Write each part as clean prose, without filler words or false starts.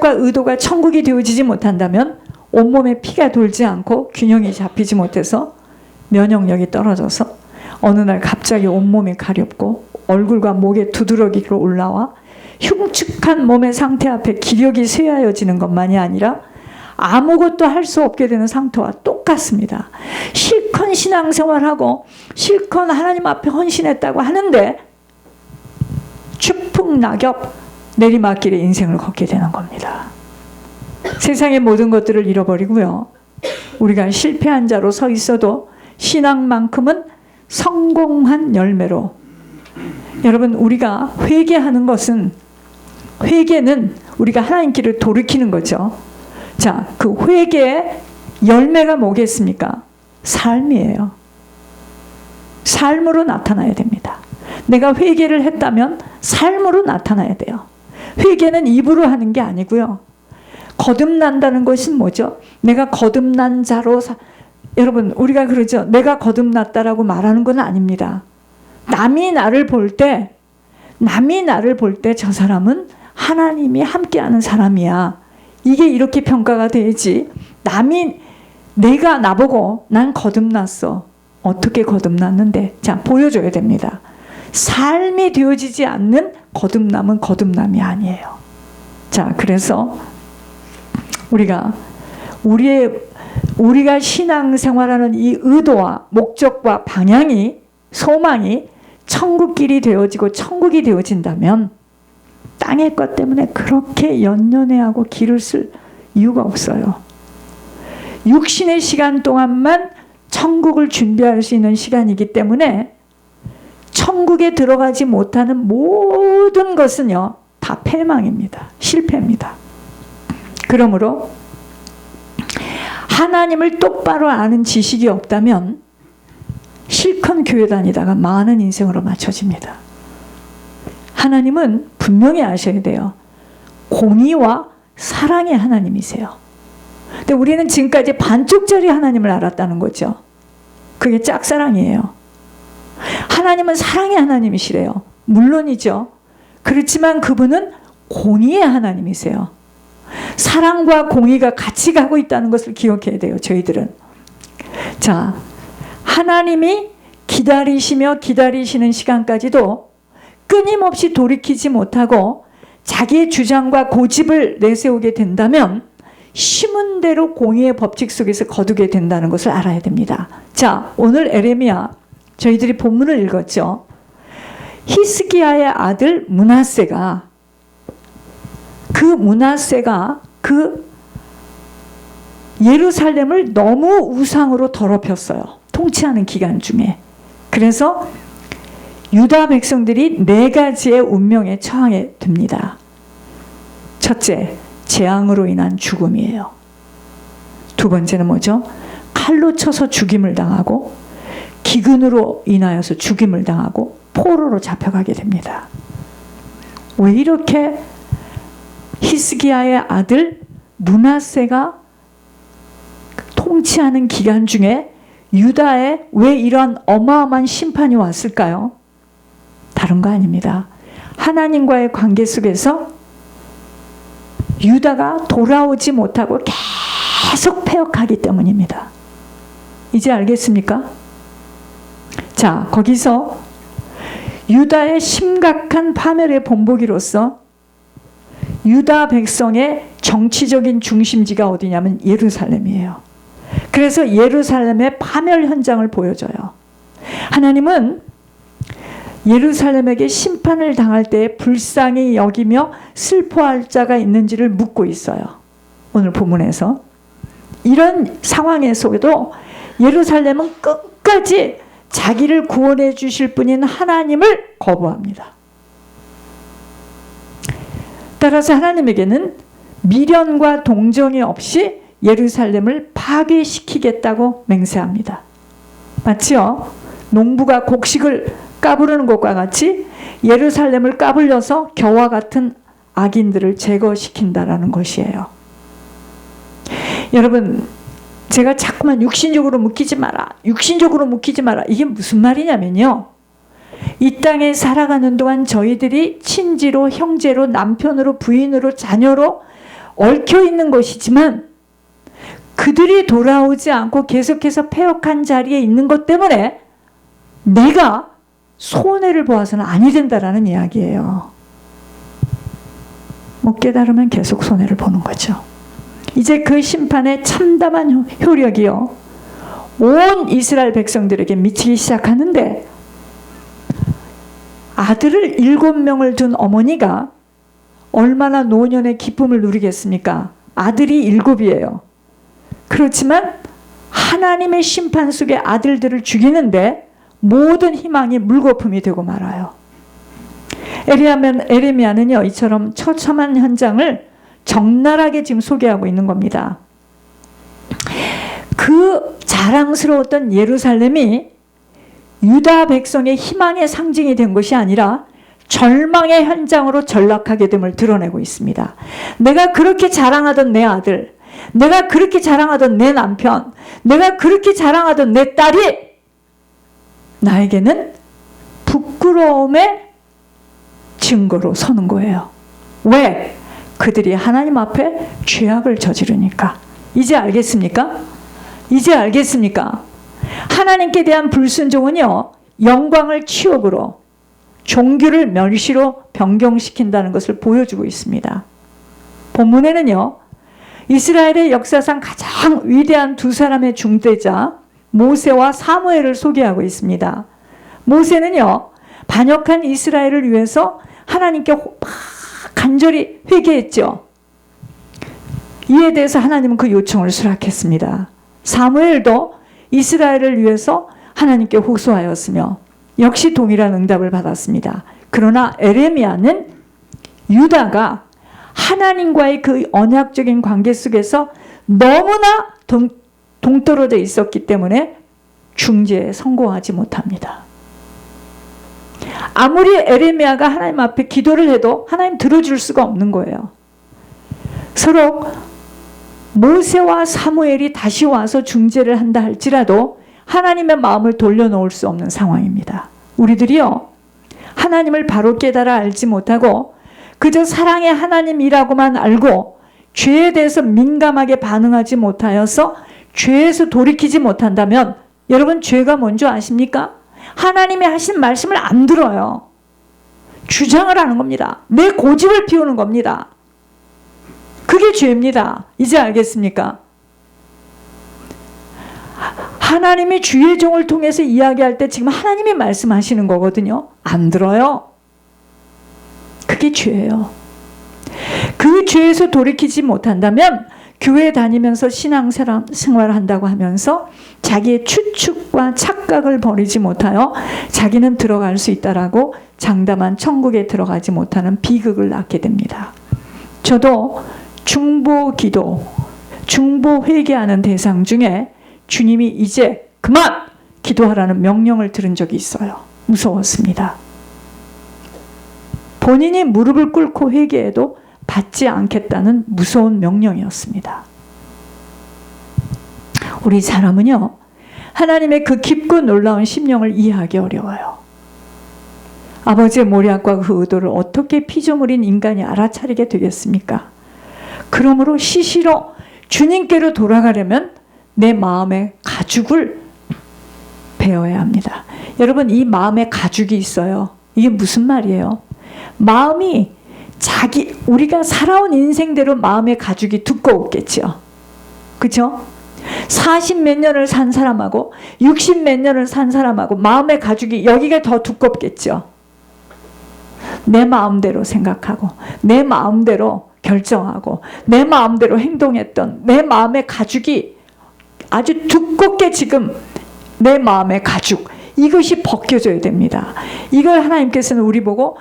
과 의도가 천국이 되어지지 못한다면 온몸에 피가 돌지 않고 균형이 잡히지 못해서 면역력이 떨어져서 어느 날 갑자기 온몸이 가렵고 얼굴과 목에 두드러기로 올라와 흉측한 몸의 상태 앞에 기력이 쇠하여지는 것만이 아니라 아무것도 할 수 없게 되는 상태와 똑같습니다. 실컷 신앙생활하고 실컷 하나님 앞에 헌신했다고 하는데 추풍낙엽 내리막길의 인생을 걷게 되는 겁니다. 세상의 모든 것들을 잃어버리고요. 우리가 실패한 자로 서 있어도 신앙만큼은 성공한 열매로, 여러분, 우리가 회개하는 것은, 회개는 우리가 하나님께를 돌이키는 거죠. 자, 그 회개의 열매가 뭐겠습니까? 삶이에요. 삶으로 나타나야 됩니다. 내가 회개를 했다면 삶으로 나타나야 돼요. 회개는 입으로 하는 게 아니고요. 거듭난다는 것은 뭐죠? 내가 거듭난 자로 여러분, 우리가 그러죠. 내가 거듭났다라고 말하는 건 아닙니다. 남이 나를 볼 때 저 사람은 하나님이 함께하는 사람이야. 이게 이렇게 평가가 되지. 내가 나보고 난 거듭났어. 어떻게 거듭났는데? 자, 보여줘야 됩니다. 삶이 되어지지 않는 거듭남은 거듭남이 아니에요. 자, 그래서 우리가 신앙생활하는 이 의도와 목적과 방향이, 소망이 천국길이 되어지고 천국이 되어진다면 땅의 것 때문에 그렇게 연연해하고 길을 쓸 이유가 없어요. 육신의 시간 동안만 천국을 준비할 수 있는 시간이기 때문에 천국에 들어가지 못하는 모든 것은요, 다 패망입니다. 실패입니다. 그러므로 하나님을 똑바로 아는 지식이 없다면 실컷 교회 다니다가 많은 인생으로 맞춰집니다. 하나님은 분명히 아셔야 돼요. 공의와 사랑의 하나님이세요. 근데 우리는 지금까지 반쪽짜리 하나님을 알았다는 거죠. 그게 짝사랑이에요. 하나님은 사랑의 하나님이시래요. 물론이죠. 그렇지만 그분은 공의의 하나님이세요. 사랑과 공의가 같이 가고 있다는 것을 기억해야 돼요. 저희들은. 자, 하나님이 기다리시며 기다리시는 시간까지도 끊임없이 돌이키지 못하고 자기의 주장과 고집을 내세우게 된다면 심은 대로 공의의 법칙 속에서 거두게 된다는 것을 알아야 됩니다. 자, 오늘 에레미야, 저희들이 본문을 읽었죠. 히스기야의 아들 므낫세가 그 예루살렘을 너무 우상으로 더럽혔어요. 통치하는 기간 중에. 그래서 유다 백성들이 4가지의 운명에 처하게 됩니다. 첫째, 재앙으로 인한 죽음이에요. 두 번째는 뭐죠? 칼로 쳐서 죽임을 당하고, 기근으로 인하여서 죽임을 당하고, 포로로 잡혀가게 됩니다. 왜 이렇게 히스기야의 아들 므낫세가 통치하는 기간 중에 유다에 왜 이러한 어마어마한 심판이 왔을까요? 다른 거 아닙니다. 하나님과의 관계 속에서 유다가 돌아오지 못하고 계속 패역하기 때문입니다. 이제 알겠습니까? 자, 거기서 유다의 심각한 파멸의 본보기로서 유다 백성의 정치적인 중심지가 어디냐면 예루살렘이에요. 그래서 예루살렘의 파멸 현장을 보여줘요. 하나님은 예루살렘에게 심판을 당할 때 불쌍히 여기며 슬퍼할 자가 있는지를 묻고 있어요. 오늘 본문에서. 이런 상황 속에도 예루살렘은 끝까지 자기를 구원해 주실 분인 하나님을 거부합니다. 따라서 하나님에게는 미련과 동정이 없이 예루살렘을 파괴시키겠다고 맹세합니다. 마치요, 농부가 곡식을 까부르는 것과 같이 예루살렘을 까불려서 겨와 같은 악인들을 제거시킨다라는 것이에요. 여러분, 제가 자꾸만 육신적으로 묶이지 마라, 육신적으로 묶이지 마라, 이게 무슨 말이냐면요, 이 땅에 살아가는 동안 저희들이 친지로, 형제로, 남편으로, 부인으로, 자녀로 얽혀 있는 것이지만 그들이 돌아오지 않고 계속해서 패역한 자리에 있는 것 때문에 내가 손해를 보아서는 아니 된다라는 이야기예요. 못 깨달으면 계속 손해를 보는 거죠. 이제 그 심판의 참담한 효력이요, 온 이스라엘 백성들에게 미치기 시작하는데, 아들을 7명을 둔 어머니가 얼마나 노년의 기쁨을 누리겠습니까? 아들이 7이에요. 그렇지만 하나님의 심판 속에 아들들을 죽이는데 모든 희망이 물거품이 되고 말아요. 에레미야는요, 이처럼 처참한 현장을 적나라하게 지금 소개하고 있는 겁니다. 그 자랑스러웠던 예루살렘이 유다 백성의 희망의 상징이 된 것이 아니라 절망의 현장으로 전락하게 됨을 드러내고 있습니다. 내가 그렇게 자랑하던 내 아들, 내가 그렇게 자랑하던 내 남편, 내가 그렇게 자랑하던 내 딸이 나에게는 부끄러움의 증거로 서는 거예요. 왜? 그들이 하나님 앞에 죄악을 저지르니까. 이제 알겠습니까? 이제 알겠습니까? 하나님께 대한 불순종은요, 영광을 치욕으로, 종교를 멸시로 변경시킨다는 것을 보여주고 있습니다. 본문에는요, 이스라엘의 역사상 가장 위대한 두 사람의 중대자 모세와 사무엘을 소개하고 있습니다. 모세는요, 반역한 이스라엘을 위해서 하나님께 간절히 회개했죠. 이에 대해서 하나님은 그 요청을 수락했습니다. 사무엘도 이스라엘을 위해서 하나님께 호소하였으며 역시 동일한 응답을 받았습니다. 그러나 에레미야는 유다가 하나님과의 그 언약적인 관계 속에서 너무나 동떨어져 있었기 때문에 중재에 성공하지 못합니다. 아무리 에레미야가 하나님 앞에 기도를 해도 하나님 들어줄 수가 없는 거예요. 서로 모세와 사무엘이 다시 와서 중재를 한다 할지라도 하나님의 마음을 돌려놓을 수 없는 상황입니다. 우리들이요, 하나님을 바로 깨달아 알지 못하고 그저 사랑의 하나님이라고만 알고 죄에 대해서 민감하게 반응하지 못하여서 죄에서 돌이키지 못한다면, 여러분, 죄가 뭔지 아십니까? 하나님이 하신 말씀을 안 들어요. 주장을 하는 겁니다. 내 고집을 피우는 겁니다. 그게 죄입니다. 이제 알겠습니까? 하나님이 주의 종을 통해서 이야기할 때 지금 하나님이 말씀하시는 거거든요. 안 들어요. 그게 죄예요. 그 죄에서 돌이키지 못한다면 교회 다니면서 신앙생활을 한다고 하면서 자기의 추측과 착각을 버리지 못하여 자기는 들어갈 수 있다라고 장담한 천국에 들어가지 못하는 비극을 낳게 됩니다. 저도 중보 기도, 중보 회개하는 대상 중에 주님이 이제 그만 기도하라는 명령을 들은 적이 있어요. 무서웠습니다. 본인이 무릎을 꿇고 회개해도 받지 않겠다는 무서운 명령이었습니다. 우리 사람은요, 하나님의 그 깊고 놀라운 심령을 이해하기 어려워요. 아버지의 모략과 그 의도를 어떻게 피조물인 인간이 알아차리게 되겠습니까? 그러므로 시시로 주님께로 돌아가려면 내 마음의 가죽을 베어야 합니다. 여러분, 이 마음의 가죽이 있어요. 이게 무슨 말이에요? 마음이 우리가 살아온 인생대로 마음의 가죽이 두꺼웠겠죠. 그렇죠? 40몇 년을 산 사람하고 60몇 년을 산 사람하고 마음의 가죽이 여기가 더 두껍겠죠. 내 마음대로 생각하고 내 마음대로 결정하고 내 마음대로 행동했던 내 마음의 가죽이 아주 두껍게 지금 내 마음의 가죽, 이것이 벗겨져야 됩니다. 이걸 하나님께서는 우리 보고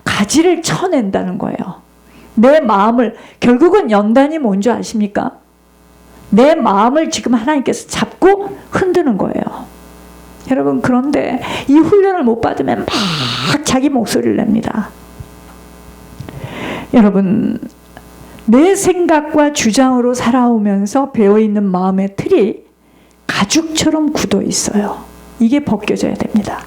가지를 쳐낸다는 거예요. 내 마음을, 결국은 연단이 뭔지 아십니까? 내 마음을 지금 하나님께서 잡고 흔드는 거예요. 여러분, 그런데 이 훈련을 못 받으면 막 자기 목소리를 냅니다. 여러분, 내 생각과 주장으로 살아오면서 배어있는 마음의 틀이 가죽처럼 굳어 있어요. 이게 벗겨져야 됩니다.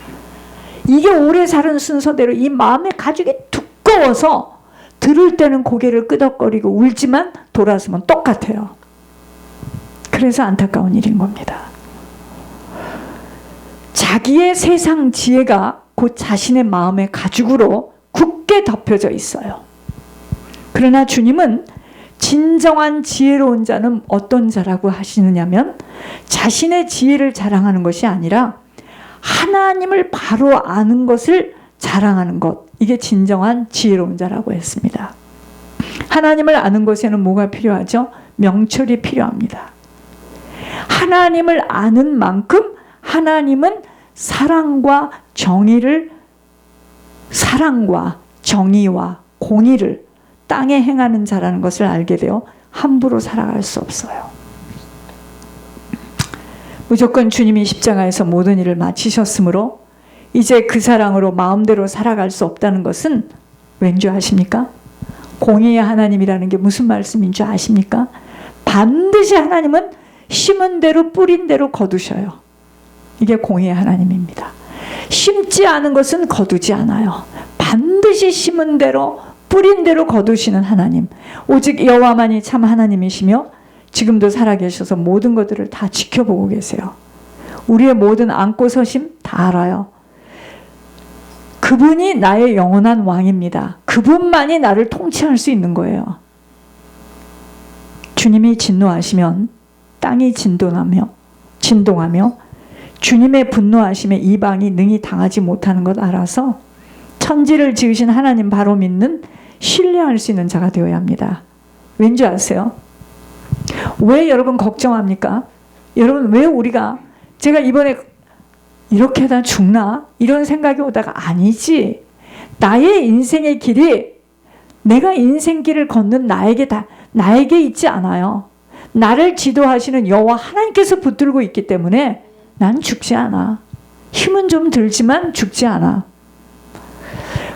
이게 오래 사는 순서대로 이 마음의 가죽이 두꺼워서 들을 때는 고개를 끄덕거리고 울지만 돌아서면 똑같아요. 그래서 안타까운 일인 겁니다. 자기의 세상 지혜가 곧 자신의 마음의 가죽으로 굳게 덮여져 있어요. 그러나 주님은 진정한 지혜로운 자는 어떤 자라고 하시느냐면 자신의 지혜를 자랑하는 것이 아니라 하나님을 바로 아는 것을 자랑하는 것, 이게 진정한 지혜로운 자라고 했습니다. 하나님을 아는 것에는 뭐가 필요하죠? 명철이 필요합니다. 하나님을 아는 만큼 하나님은 사랑과 정의와 공의를 땅에 행하는 자라는 것을 알게 되어 함부로 살아갈 수 없어요. 무조건 주님이 십자가에서 모든 일을 마치셨으므로 이제 그 사랑으로 마음대로 살아갈 수 없다는 것은 왠 줄 아십니까? 공의의 하나님이라는 게 무슨 말씀인 줄 아십니까? 반드시 하나님은 심은 대로 뿌린 대로 거두셔요. 이게 공의의 하나님입니다. 심지 않은 것은 거두지 않아요. 반드시 심은 대로 뿌린 대로 거두시는 하나님, 오직 여호와만이 참 하나님이시며 지금도 살아계셔서 모든 것들을 다 지켜보고 계세요. 우리의 모든 앉고 서심 다 알아요. 그분이 나의 영원한 왕입니다. 그분만이 나를 통치할 수 있는 거예요. 주님이 진노하시면 땅이 진동하며 주님의 분노하심에 이방이 능히 당하지 못하는 것 알아서 천지를 지으신 하나님 바로 믿는 신뢰할 수 있는 자가 되어야 합니다. 왠지 아세요? 왜 여러분 걱정합니까? 여러분 왜 제가 이번에 이렇게 하다 죽나? 이런 생각이 오다가 아니지. 나의 인생의 길이 내가 인생길을 걷는 나에게 있지 않아요. 나를 지도하시는 여호와 하나님께서 붙들고 있기 때문에 난 죽지 않아. 힘은 좀 들지만 죽지 않아.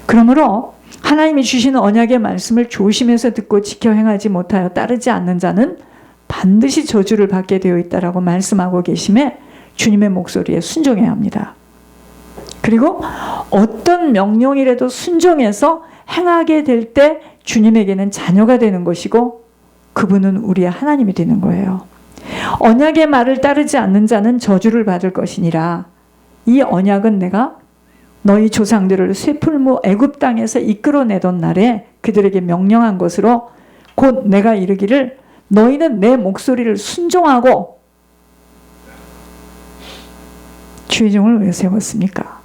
그러므로 하나님이 주시는 언약의 말씀을 조심해서 듣고 지켜 행하지 못하여 따르지 않는 자는 반드시 저주를 받게 되어 있다라고 말씀하고 계심에 주님의 목소리에 순종해야 합니다. 그리고 어떤 명령이라도 순종해서 행하게 될 때 주님에게는 자녀가 되는 것이고 그분은 우리의 하나님이 되는 거예요. 언약의 말을 따르지 않는 자는 저주를 받을 것이니라. 이 언약은 내가 너희 조상들을 쇠풀무 애굽 땅에서 이끌어내던 날에 그들에게 명령한 것으로 곧 내가 이르기를 너희는 내 목소리를 순종하고 주의종을 왜 세웠습니까?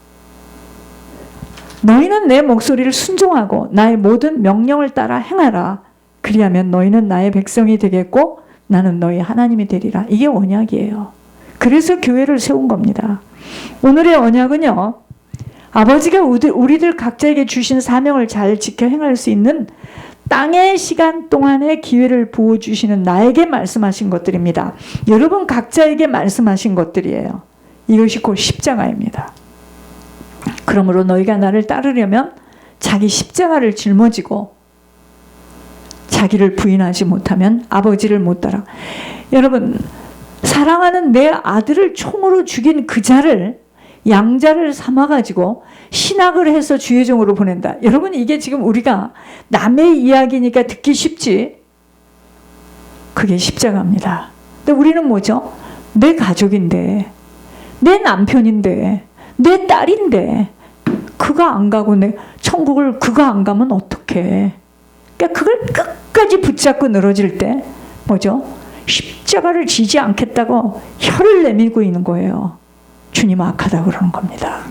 너희는 내 목소리를 순종하고 나의 모든 명령을 따라 행하라. 그리하면 너희는 나의 백성이 되겠고 나는 너희 하나님이 되리라. 이게 언약이에요. 그래서 교회를 세운 겁니다. 오늘의 언약은요, 아버지가 우리들 각자에게 주신 사명을 잘 지켜 행할 수 있는 땅의 시간 동안의 기회를 부어주시는 나에게 말씀하신 것들입니다. 여러분 각자에게 말씀하신 것들이에요. 이것이 곧 십자가입니다. 그러므로 너희가 나를 따르려면 자기 십자가를 짊어지고 자기를 부인하지 못하면 아버지를 못 따라. 여러분, 사랑하는 내 아들을 총으로 죽인 그 자를 양자를 삼아가지고 신학을 해서 주의 종으로 보낸다. 여러분, 이게 지금 우리가 남의 이야기니까 듣기 쉽지. 그게 십자가입니다. 근데 우리는 뭐죠? 내 가족인데, 내 남편인데, 내 딸인데 그가 안 가고 천국을 그가 안 가면 어떡해. 그러니까 그걸 끝까지 붙잡고 늘어질 때 뭐죠? 십자가를 지지 않겠다고 혀를 내밀고 있는 거예요. 주님 악하다 그러는 겁니다.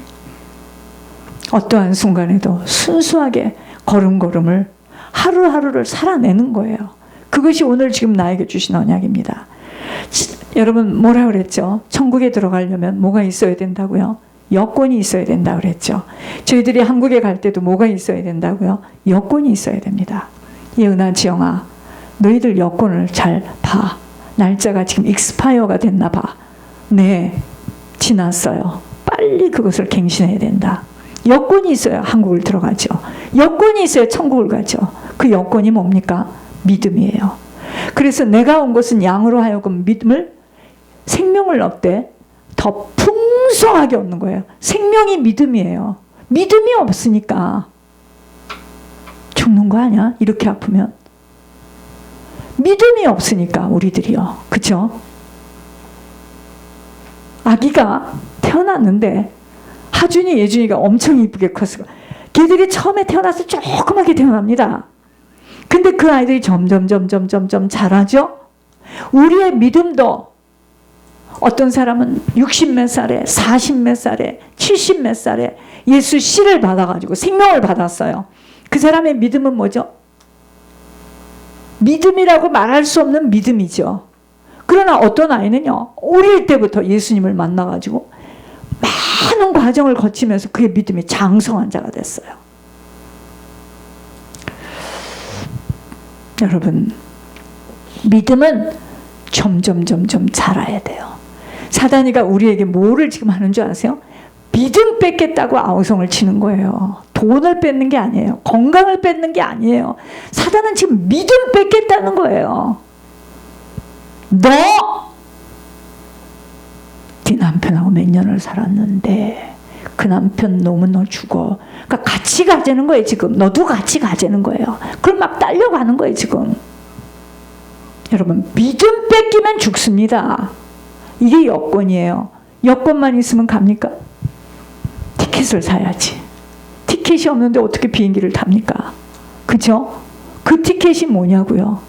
어떠한 순간에도 순수하게 걸음걸음을 하루하루를 살아내는 거예요. 그것이 오늘 지금 나에게 주신 언약입니다. 여러분 뭐라 그랬죠? 천국에 들어가려면 뭐가 있어야 된다고요? 여권이 있어야 된다 그랬죠. 저희들이 한국에 갈 때도 뭐가 있어야 된다고요? 여권이 있어야 됩니다. 예은아, 지영아, 너희들 여권을 잘 봐. 날짜가 지금 익스파이어가 됐나 봐. 네, 지났어요. 빨리 그것을 갱신해야 된다. 여권이 있어야 한국을 들어가죠. 여권이 있어야 천국을 가죠. 그 여권이 뭡니까? 믿음이에요. 그래서 내가 온 것은 양으로 하여금 생명을 얻되 더 풍성하게 얻는 거예요. 생명이 믿음이에요. 믿음이 없으니까 죽는 거 아니야? 이렇게 아프면. 믿음이 없으니까 우리들이요. 그쵸? 아기가 태어났는데 하준이 예준이가 엄청 이쁘게 컸어. 걔들이 처음에 태어나서 조그맣게 태어납니다. 근데 그 아이들이 점점 자라죠. 우리의 믿음도 어떤 사람은 60 몇 살에 40 몇 살에 70 몇 살에 예수 씨를 받아가지고 생명을 받았어요. 그 사람의 믿음은 뭐죠? 믿음이라고 말할 수 없는 믿음이죠. 그러나 어떤 아이는요, 어릴 때부터 예수님을 만나가지고 많은 과정을 거치면서 그의 믿음이 장성한 자가 됐어요. 여러분, 믿음은 점점 자라야 돼요. 사단이가 우리에게 뭐를 지금 하는 줄 아세요? 믿음 뺏겠다고 아우성을 치는 거예요. 돈을 뺏는 게 아니에요. 건강을 뺏는 게 아니에요. 사단은 지금 믿음 뺏겠다는 거예요. 너! 네 남편하고 몇 년을 살았는데 그 남편 놓으면 너 죽어. 그러니까 같이 가자는 거예요 지금. 너도 같이 가자는 거예요. 그럼 막 딸려가는 거예요 지금. 여러분, 믿음 뺏기면 죽습니다. 이게 여권이에요. 여권만 있으면 갑니까? 티켓을 사야지. 티켓이 없는데 어떻게 비행기를 탑니까? 그죠? 그 티켓이 뭐냐고요?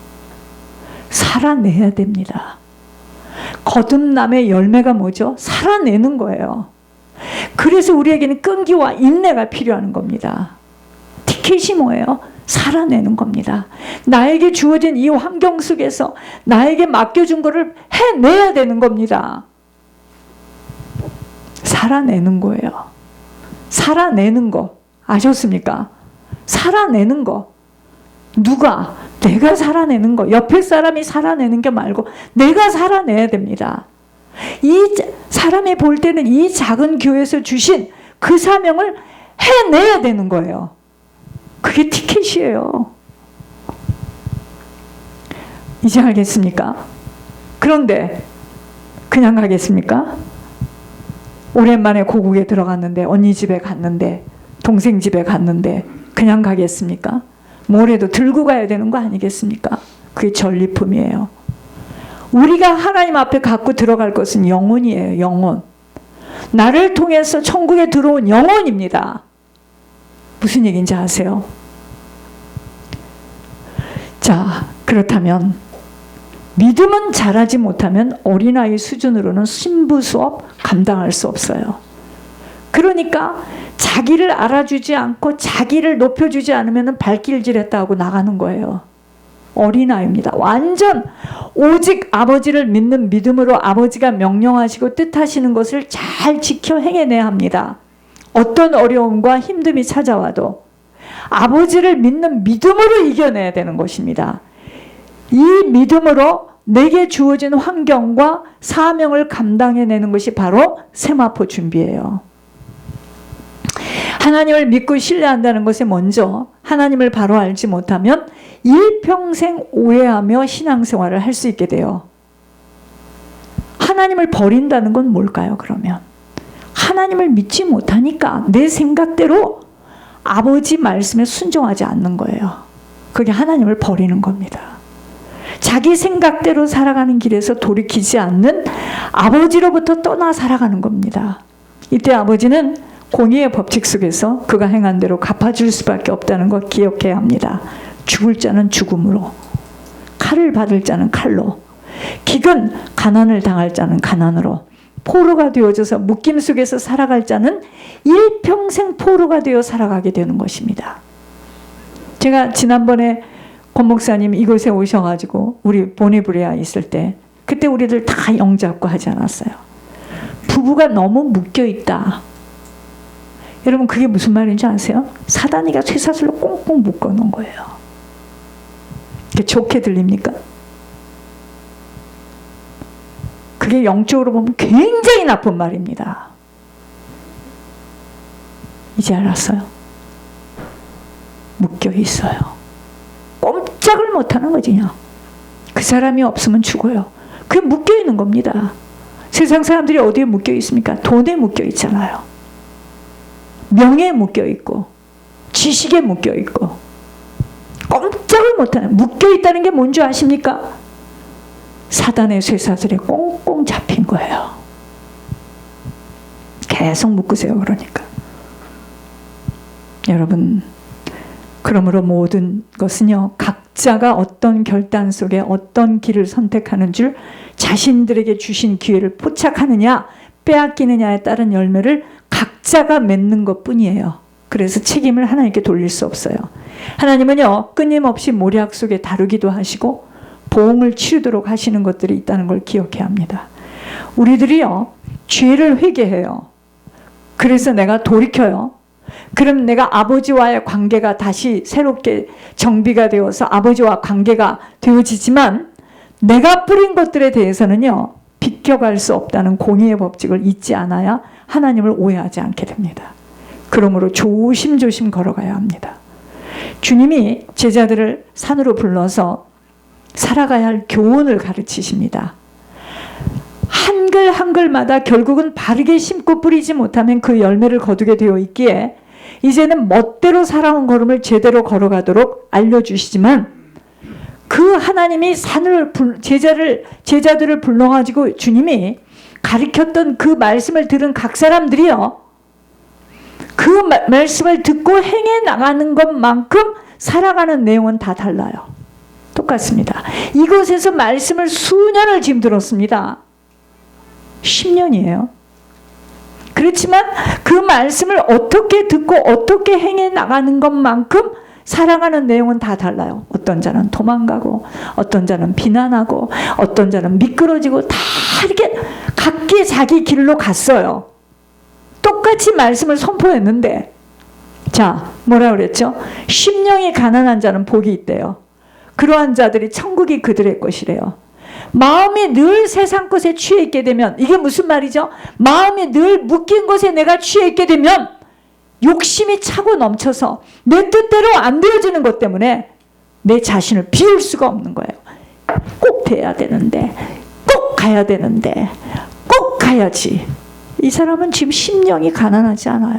살아내야 됩니다. 거듭남의 열매가 뭐죠? 살아내는 거예요. 그래서 우리에게는 끈기와 인내가 필요한 겁니다. 티켓이 뭐예요? 살아내는 겁니다. 나에게 주어진 이 환경 속에서 나에게 맡겨준 거를 해내야 되는 겁니다. 살아내는 거예요. 살아내는 거 아셨습니까? 살아내는 거. 누가? 내가 살아내는 거. 옆에 사람이 살아내는 게 말고 내가 살아내야 됩니다. 이 사람이 볼 때는 이 작은 교회에서 주신 그 사명을 해내야 되는 거예요. 그게 티켓이에요. 이제 알겠습니까? 그런데 그냥 가겠습니까? 오랜만에 고국에 들어갔는데, 언니 집에 갔는데, 동생 집에 갔는데 그냥 가겠습니까? 뭐래도 들고 가야 되는 거 아니겠습니까? 그게 전리품이에요. 우리가 하나님 앞에 갖고 들어갈 것은 영혼이에요. 영혼. 나를 통해서 천국에 들어온 영혼입니다. 무슨 얘기인지 아세요? 자, 그렇다면 믿음은 자라지 못하면 어린아이 수준으로는 신부 수업 감당할 수 없어요. 그러니까 자기를 알아주지 않고 자기를 높여주지 않으면 발길질했다 하고 나가는 거예요. 어린아이입니다. 완전 오직 아버지를 믿는 믿음으로 아버지가 명령하시고 뜻하시는 것을 잘 지켜 행해내야 합니다. 어떤 어려움과 힘듦이 찾아와도 아버지를 믿는 믿음으로 이겨내야 되는 것입니다. 이 믿음으로 내게 주어진 환경과 사명을 감당해내는 것이 바로 세마포 준비예요. 하나님을 믿고 신뢰한다는 것에 먼저 하나님을 바로 알지 못하면 일평생 오해하며 신앙생활을 할 수 있게 돼요. 하나님을 버린다는 건 뭘까요, 그러면? 하나님을 믿지 못하니까 내 생각대로 아버지 말씀에 순종하지 않는 거예요. 그게 하나님을 버리는 겁니다. 자기 생각대로 살아가는 길에서 돌이키지 않는 아버지로부터 떠나 살아가는 겁니다. 이때 아버지는 공의의 법칙 속에서 그가 행한 대로 갚아줄 수밖에 없다는 거 기억해야 합니다. 죽을 자는 죽음으로, 칼을 받을 자는 칼로, 기근 가난을 당할 자는 가난으로, 포로가 되어져서 묶임 속에서 살아갈 자는 일평생 포로가 되어 살아가게 되는 것입니다. 제가 지난번에 권 목사님 이곳에 오셔가지고 우리 보네브리아 있을 때 그때 우리들 다 영잡고 하지 않았어요? 부부가 너무 묶여있다. 여러분, 그게 무슨 말인지 아세요? 사단이가 쇠사슬로 꽁꽁 묶어놓은 거예요. 그게 좋게 들립니까? 그게 영적으로 보면 굉장히 나쁜 말입니다. 이제 알았어요. 묶여 있어요. 꼼짝을 못하는 거지. 그냥. 그 사람이 없으면 죽어요. 그게 묶여 있는 겁니다. 세상 사람들이 어디에 묶여 있습니까? 돈에 묶여 있잖아요. 명예에 묶여 있고, 지식에 묶여 있고, 꼼짝을 못하는, 묶여있다는 게 뭔지 아십니까? 사단의 쇠사슬에 꽁꽁 잡힌 거예요. 계속 묶으세요. 그러니까 여러분, 그러므로 모든 것은요, 각자가 어떤 결단 속에 어떤 길을 선택하는 줄, 자신들에게 주신 기회를 포착하느냐 빼앗기느냐에 따른 열매를 각자가 맺는 것뿐이에요. 그래서 책임을 하나님께 돌릴 수 없어요. 하나님은요, 끊임없이 모략 속에 다루기도 하시고 보응을 치르도록 하시는 것들이 있다는 걸 기억해야 합니다. 우리들이요, 죄를 회개해요. 그래서 내가 돌이켜요. 그럼 내가 아버지와의 관계가 다시 새롭게 정비가 되어서 아버지와 관계가 되어지지만, 내가 뿌린 것들에 대해서는요, 비껴갈 수 없다는 공의의 법칙을 잊지 않아야 하나님을 오해하지 않게 됩니다. 그러므로 조심조심 걸어가야 합니다. 주님이 제자들을 산으로 불러서 살아가야 할 교훈을 가르치십니다. 한글 한글마다 결국은 바르게 심고 뿌리지 못하면 그 열매를 거두게 되어 있기에 이제는 멋대로 살아온 걸음을 제대로 걸어가도록 알려주시지만, 그 하나님이 제자들을 불러가지고 주님이 가르쳤던 그 말씀을 들은 각 사람들이요, 그 말씀을 듣고 행해 나가는 것만큼 살아가는 내용은 다 달라요. 똑같습니다. 이곳에서 말씀을 수년을 지금 들었습니다. 10년이에요. 그렇지만 그 말씀을 어떻게 듣고 어떻게 행해 나가는 것만큼 살아가는 내용은 다 달라요. 어떤 자는 도망가고, 어떤 자는 비난하고, 어떤 자는 미끄러지고, 다 이렇게 각기 자기 길로 갔어요. 똑같이 말씀을 선포했는데, 자, 뭐라 그랬죠? 심령이 가난한 자는 복이 있대요. 그러한 자들이 천국이 그들의 것이래요. 마음이 늘 세상 것에 취해 있게 되면, 이게 무슨 말이죠? 마음이 늘 묶인 것에 내가 취해 있게 되면 욕심이 차고 넘쳐서 내 뜻대로 안 되어지는 것 때문에 내 자신을 비울 수가 없는 거예요. 꼭 돼야 되는데, 꼭 가야 되는데, 꼭 가야지. 이 사람은 지금 심령이 가난하지 않아요.